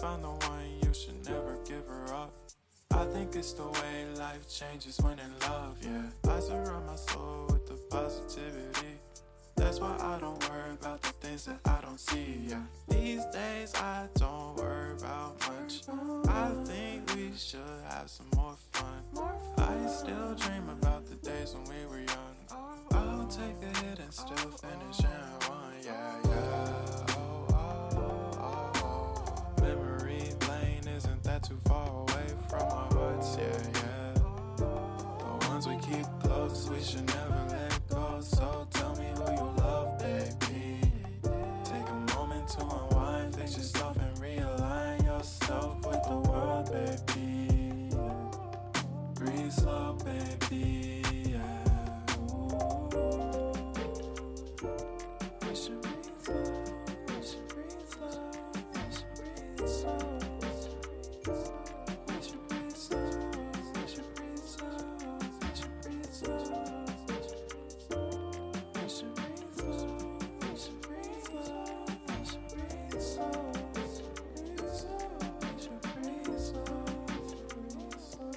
found the one, you should never give her up. I think it's the way life changes when in love, yeah. I surround my soul with the positivity. That's why I don't worry about the things that I don't see, yeah. These days I don't worry about much. I think we should have some more fun. I still dream about the days when we were young. I'll take a hit and still finish in one, yeah, yeah. Oh, oh, oh, oh. Memory lane isn't that too far away from our hearts, yeah, yeah. The ones we keep close, we should never let go. So tell me who you love, baby. Take a moment to unwind, fix yourself and realign yourself with the world, baby. Breathe slow, baby, yeah. We should breathe slow, we should breathe slow, we should breathe slow. We should breathe slow, we should breathe slow, we should breathe slow. We should breathe slow, we should breathe slow, we should breathe slow. We should breathe slow, breathe slow.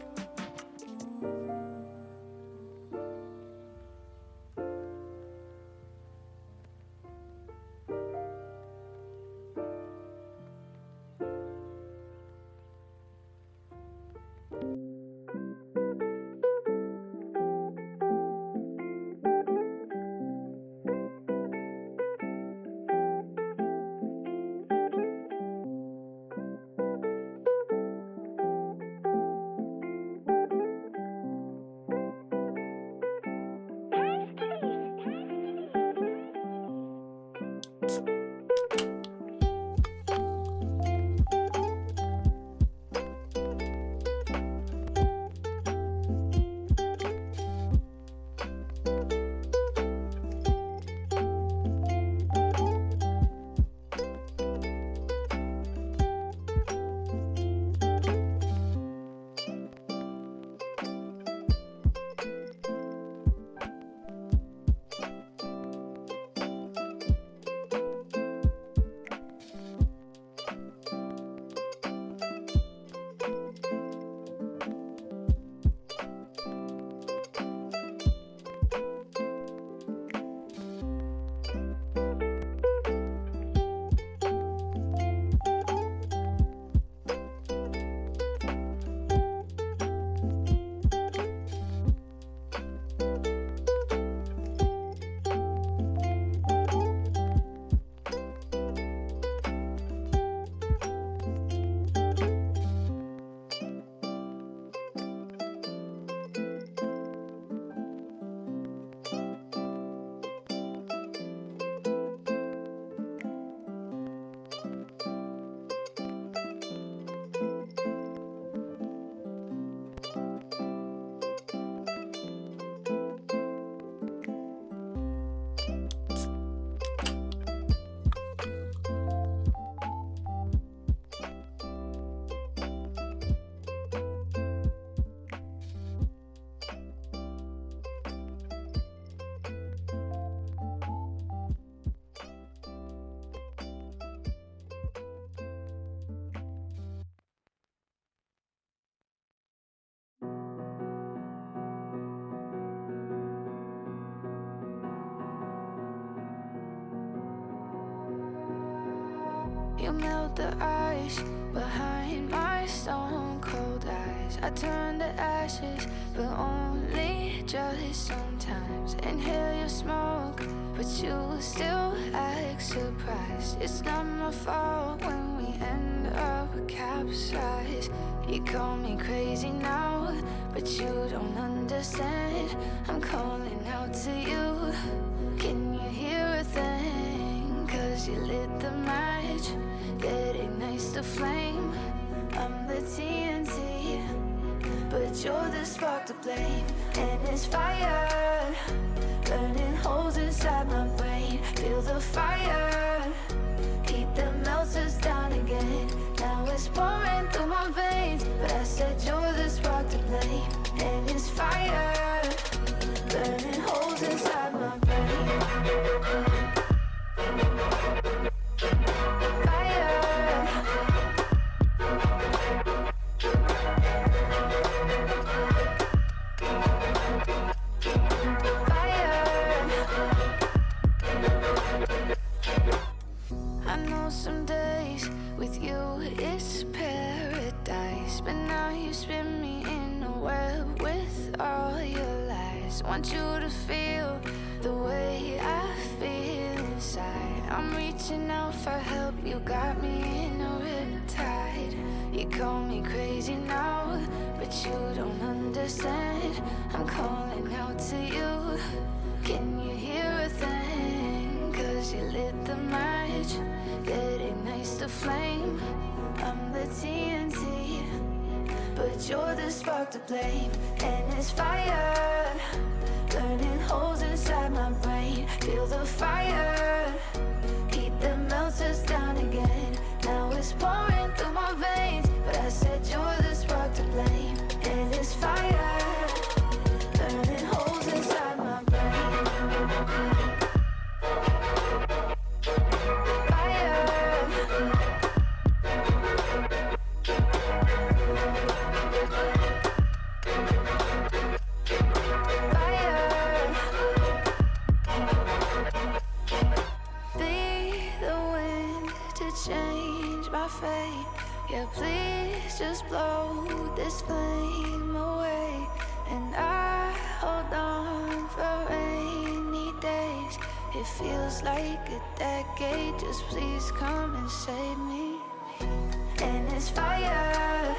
You melt the ice behind my stone cold eyes. I turn to ashes, but only just sometimes. Inhale your smoke, but you still act surprised. It's not my fault when we end up capsized. You call me crazy now, but you don't understand. I'm calling out to you. Can you hear a thing? 'Cause you lit the match that ignites the flame. I'm the TNT, but you're the spark to blame. And it's fire, burning holes inside my brain. Feel the fire, heat that melts us down again. Now it's pouring through my veins, but I said you're the spark to blame. And it's fire, burning holes inside my brain. Fire, just want you to feel the way I feel inside. I'm reaching out for help, you got me in a riptide. You call me crazy now, but you don't understand. I'm calling out to you, can you hear a thing? 'Cause you lit the match that ignites the flame. I'm the TNT, but you're the spark to blame. And it's fire, burning holes inside my brain. Feel the fire, heat that melts us down again. Now it's pouring through my veins, but I said you're the spark to blame. And it's fire, burning holes inside my brain. Change my fate, yeah, please just blow this flame away. And I hold on for rainy days. It feels like a decade, just please come and save me. And it's fire,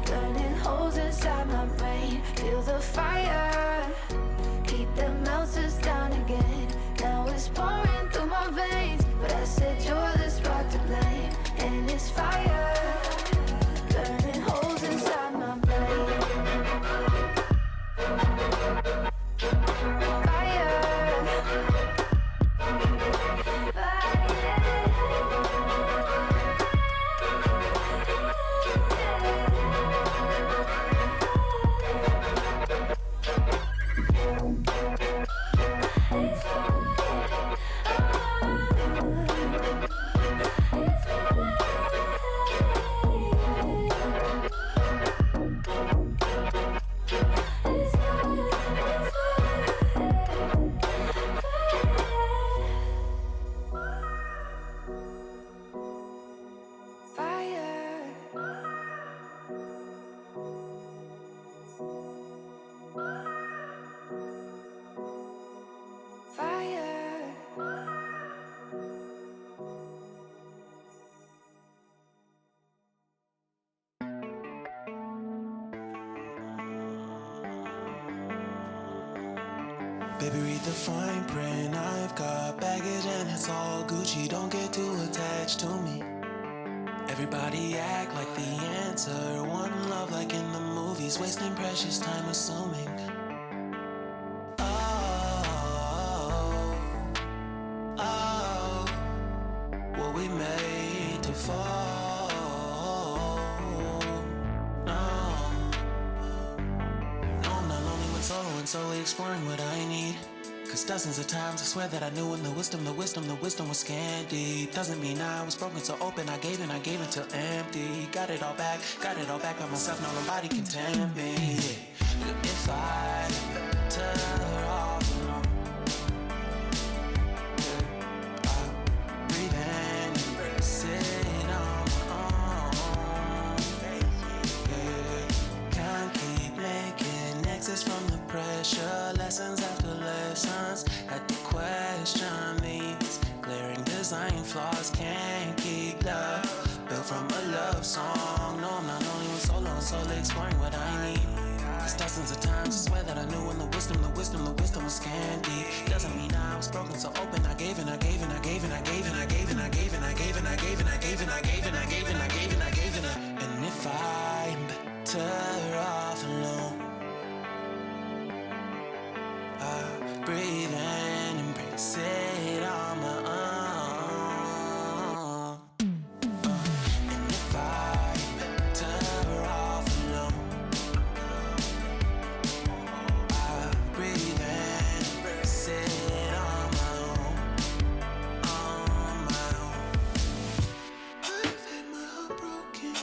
burning holes inside my brain. Feel the fire, heat that melts us down again. Now it's pouring through my veins, but I said you're the spark to blame. And it's fire, burning holes inside my brain. Baby, read the fine print. I've got baggage and it's all Gucci. Don't get too attached to me. Everybody act like the answer. One love like in the movies. Wasting precious time assuming. What we made to fall. No, I'm not lonely when solo and solely exploring what I need. Cause dozens of times I swear that I knew when the wisdom was scanty. Doesn't mean I was broken so open, I gave it till empty. Got it all back by myself, now nobody can tempt me. If I turn off alone, I breathe in and sit on my own. Can't keep making exits from the pressure. Lessons after lessons, had to question these glaring design flaws. Can't keep love built from a love song. No, I'm not only with solo and solely exploring what I need. Cause dozens of times I swear that I knew when the wisdom was scanty. Doesn't mean I was broken so open. I gave it. And if I'm better off alone, I breathe in, embrace it on my own. And if I'm better off alone, I breathe in, embrace it on my own. On my own. I've had my heart broken.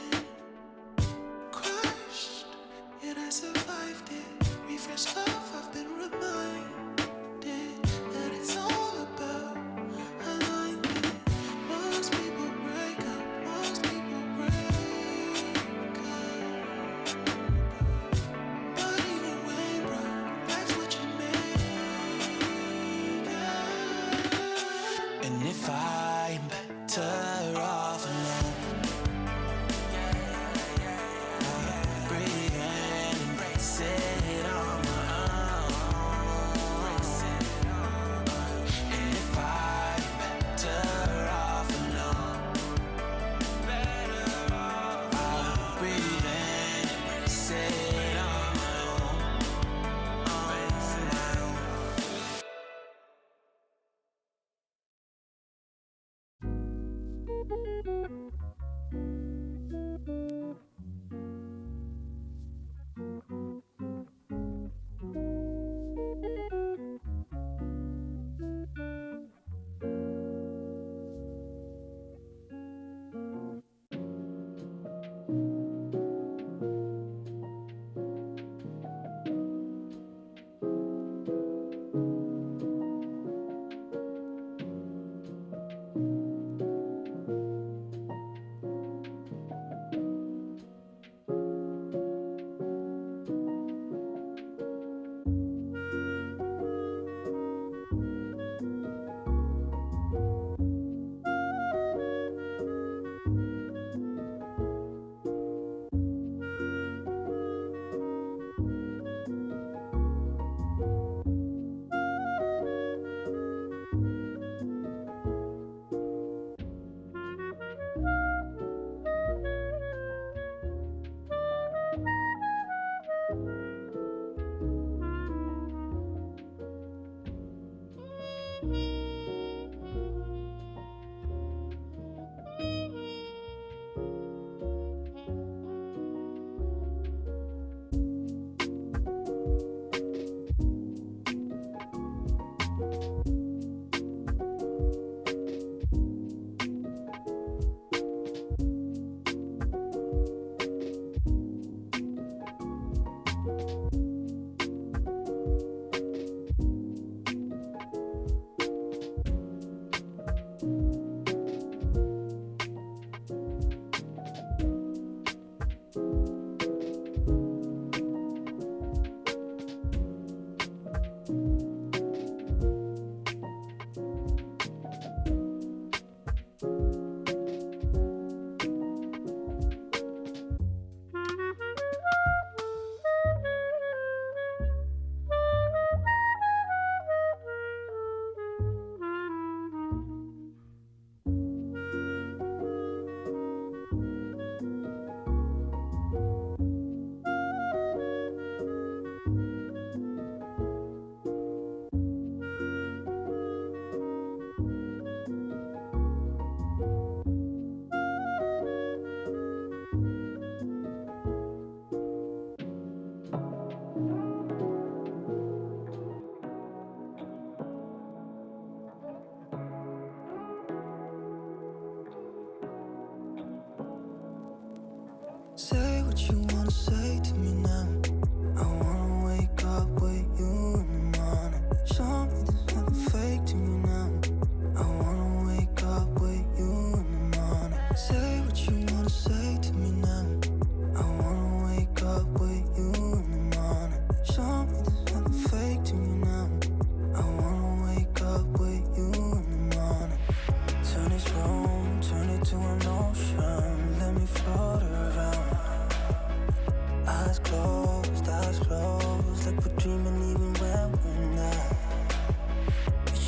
like we're dreaming even when we're not.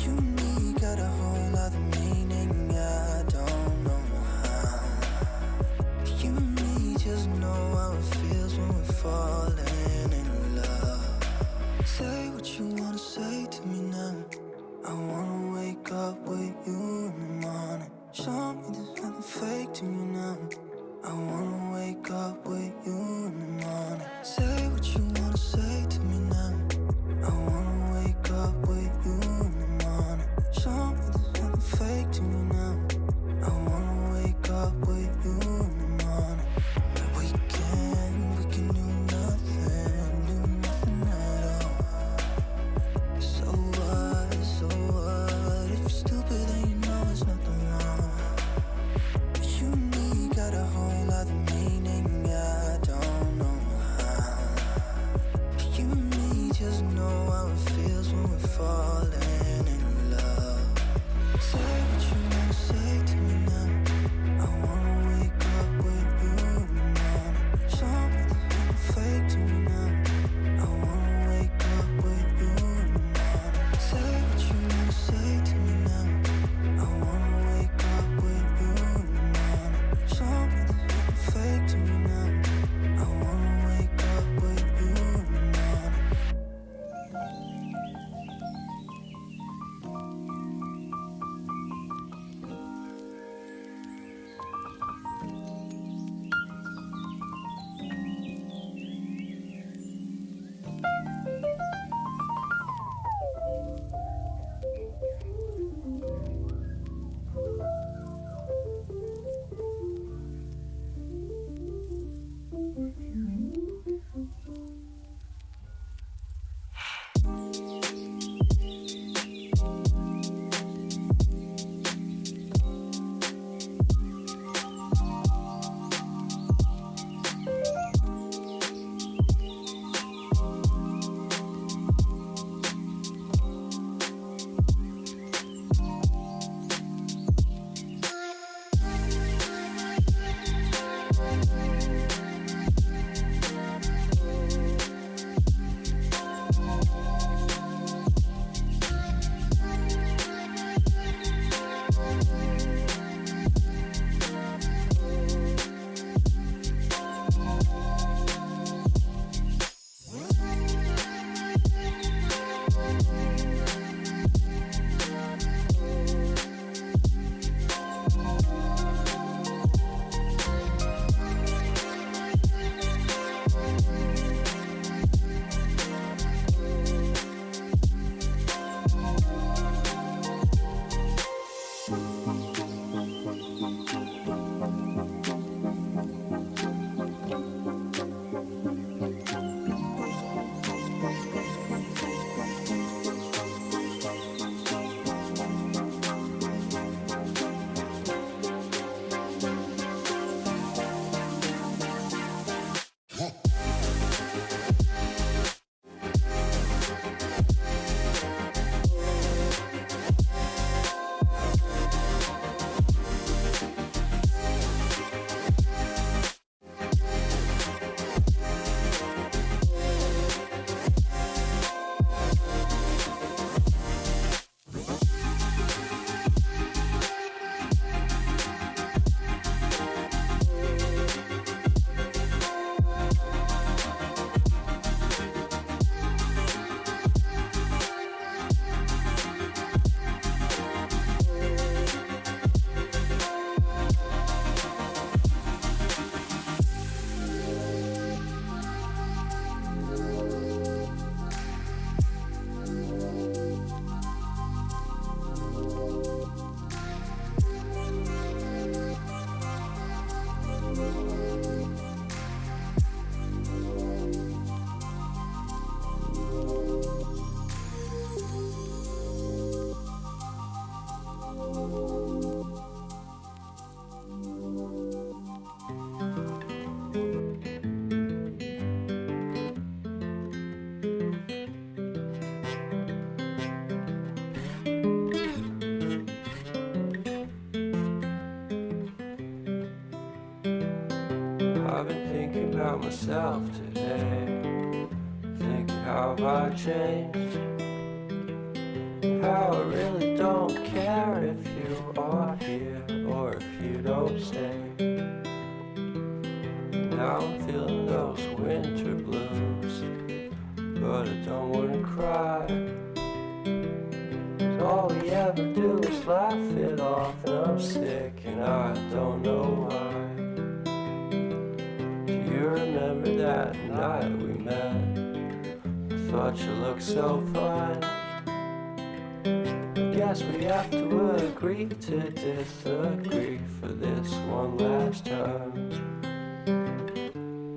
You and me got a whole other meaning, I don't know how. You and me just know how it feels when we're falling in love. Say what you wanna say to me now. I wanna wake up with you in the morning. Show me there's nothing fake to me now. I wanna wake up with you in the morning. Say what you wanna say to me now. I wanna wake up with you in the morning. Show me there's nothing fake to me now. I wanna wake up with you in the morning. We can do nothing at all. So what? If you're stupid then you know there's nothing wrong. You and me got a whole other meaning, I don't know how. You and me just know how it feels when we're falling in love. Say what you wanna say to me now. I wanna wake up with you in the morning. Show me there's nothing fake to me now. I wanna wake up with you in the morning. Say what you wanna say to me now. I wanna wake up with you in the morning. Show me there's nothing fake to me now. I wanna wake up with you in the morning. I've been thinking about myself today, thinking how I changed, how I really don't care if you are here or if you don't stay. Now I'm feeling those winter blues, but I don't wanna cry. 'Cause all we ever do is laugh it off, and I'm sick and I don't know why. Do you remember that night we met? I thought you looked so fine. Guess we have to agree to disagree for this one last time.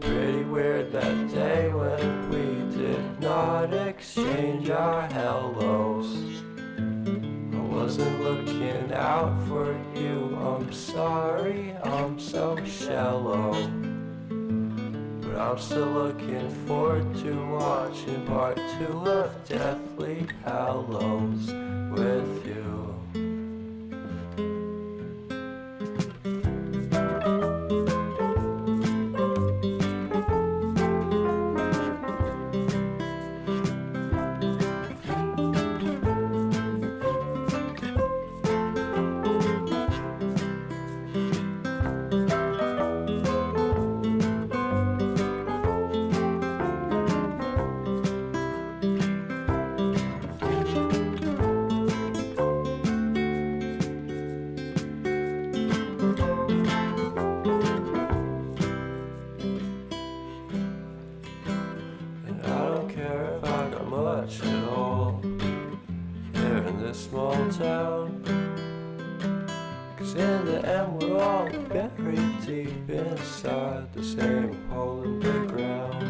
Pretty weird that day when we did not exchange our hellos. I wasn't looking out for you, I'm sorry, I'm so shallow. But I'm still looking forward to watching part 2 of Deathly Hallows with you. Much at all here in this small town, 'cause in the end we're all buried deep inside the same hole in the ground.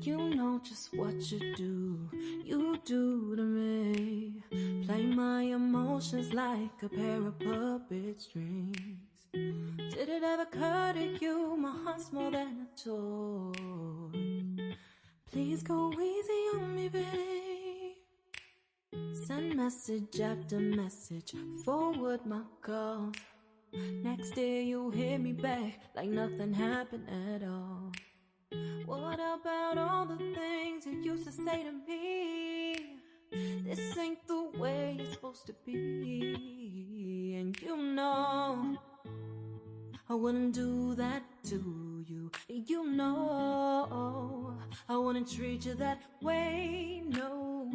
You know just what you do to me. Play my emotions like a pair of puppet strings. Did it ever occur to you my heart's more than a toy? Please go easy on me, babe. Send message after message, forward my calls. Next day you hit me back like nothing happened at all. What about all the things you used to say to me? This ain't the way it's supposed to be. And you know I wouldn't do that to you. You know I wouldn't treat you that way, no.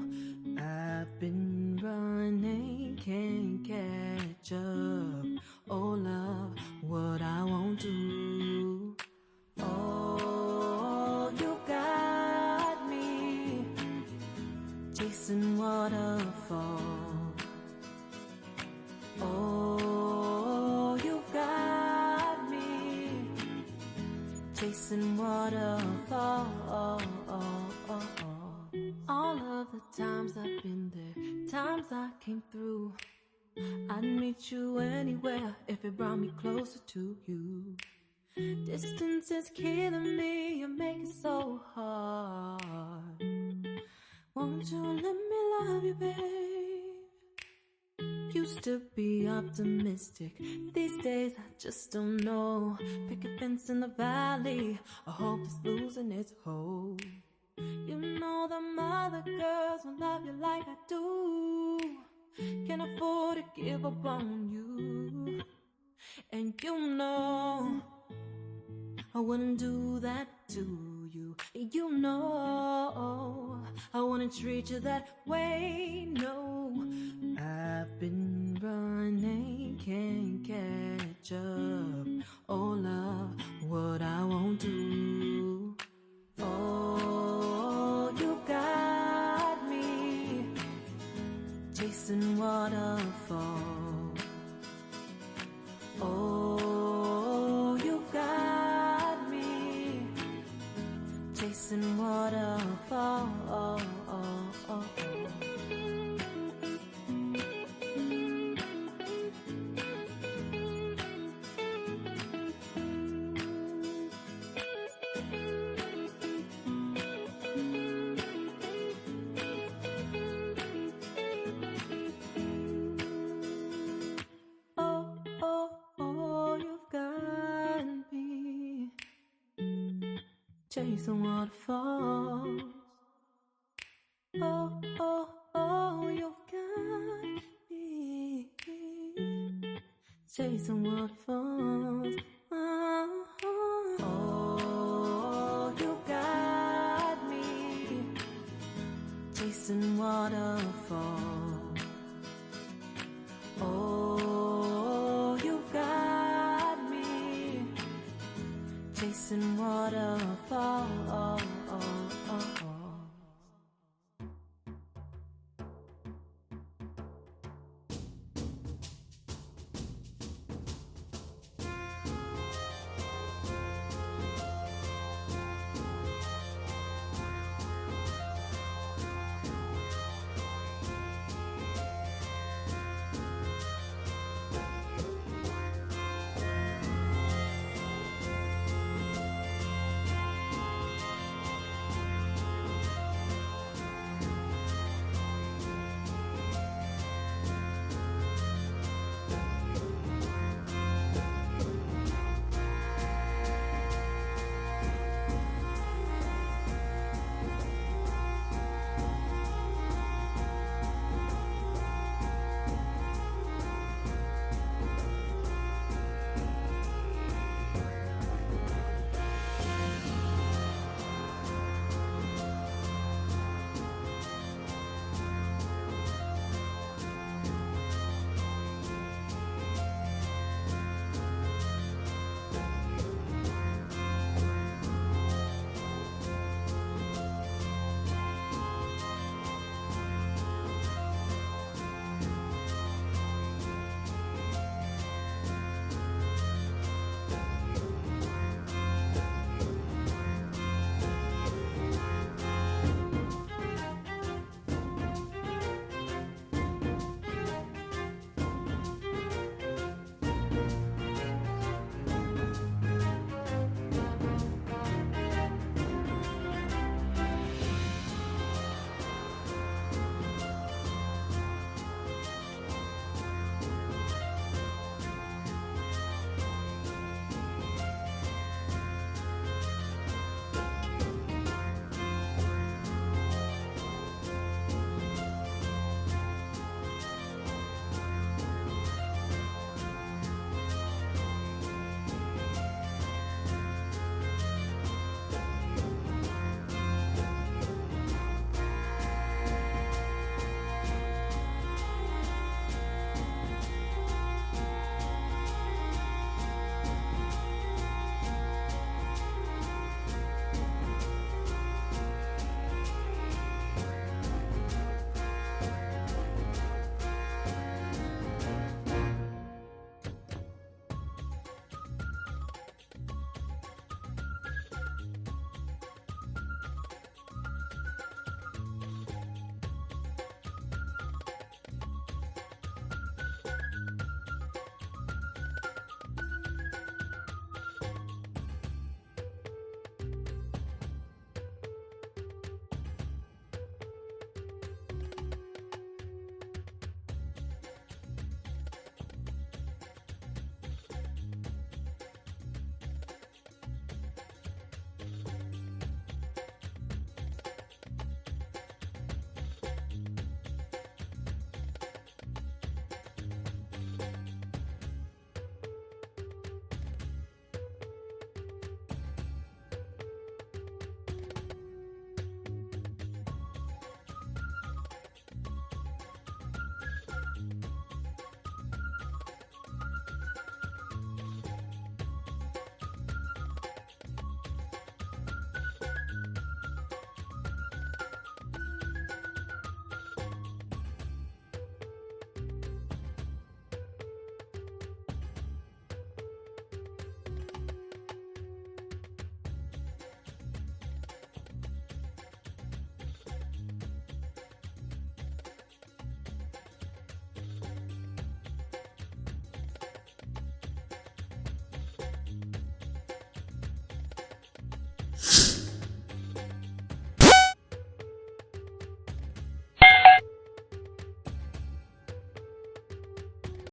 I've been running, can't catch up. Oh love, what I won't do. Oh, you got me chasing waterfalls. Oh, you got me chasing waterfalls. All of the times I've been there, times I came through, I'd meet you anywhere if it brought me closer to you. Distance is killing me, you make it so hard. Won't you let me love you, babe? Used to be optimistic, these days I just don't know. Pick a fence in the valley, I hope it's losing its hold. You know them other girls won't love you like I do. Can't afford to give up on you. And you know I wouldn't do that to you. You know I wouldn't treat you that way, no. I've been running, can't catch up. Oh love, what I won't do. Oh, you got me chasing waterfalls. Oh, you got me chasing waterfalls. chasing waterfalls. Oh, oh, oh, you got me chasing waterfalls.